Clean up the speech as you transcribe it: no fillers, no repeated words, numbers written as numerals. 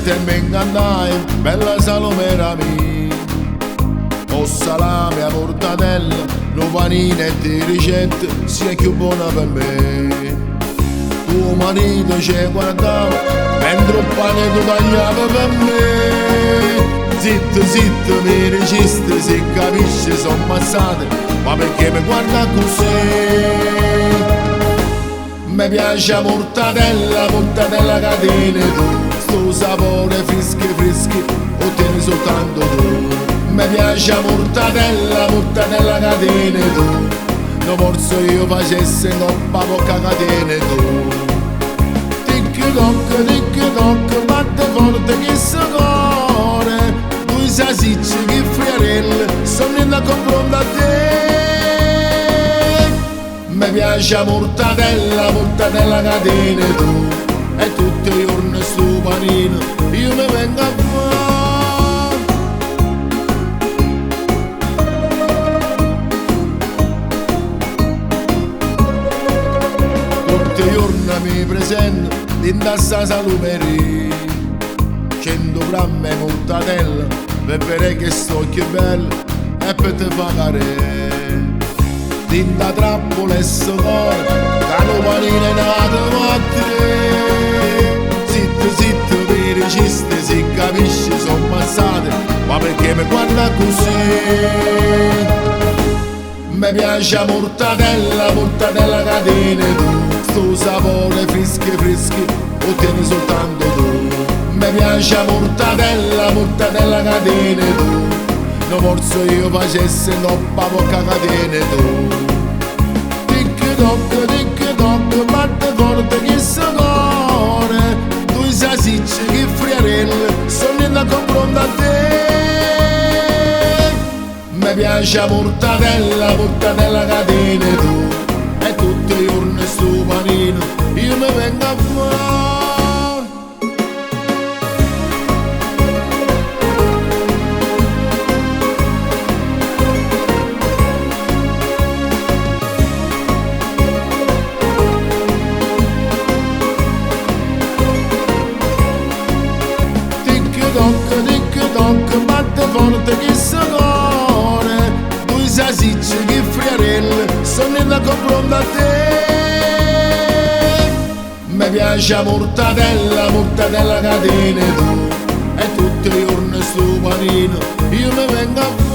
te mi incantai, bella Salomera mia. O salame a mortadella, no panino e di ricette, sia più buona per me. Tuo marito ci guardava, mentre il pane tu tagliava per me. Zitto, zitto, mi registri, se capisci sono ammazzate, ma perché mi guarda così? Mi piace la mortadella, mortadella catene tu, sto sapore freschi freschi, ottieni soltanto tu. Mi piace la mortadella, mortadella catene tu, no forse io facessi coppa poca catene tu. Tic toc, batte forte che si cuore, tu sai che friarelle, sono in confronto a te. Mi piace la mortadella, mortadella catene tu, e tutti i giorni sto panino io mi vengo a fare. Tutti i giorni mi presento in tassa salumeria, 100 grammi di mortadella per vedere che sto che bello e per te pagare. Dinda trappola e soccorre, cano panino nato mattere. Zitto, zitto, mi registri, se capisci sono ammazzate, ma perché mi guarda così? Mi piace la mortadella, mortadella catene tu, sto sapore freschi freschi, ottieni soltanto tu. Mi piace la mortadella, mortadella catene tu, no forse io facessi coppa poca catene tu. Tic toc, batte forte che si cuore, tu sai che friarelle, sono in confronto a te. Mi piace la mortadella, mortadella catene tu, e tutti i giorni sto panino io mi vengo a fare. Tic toc, batte forte che si cuore, tu sai che friarelle, sono in confronto a te. Mi piace la mortadella, mortadella catene tu, e tutti i giorni sto panino io mi vengo a fare.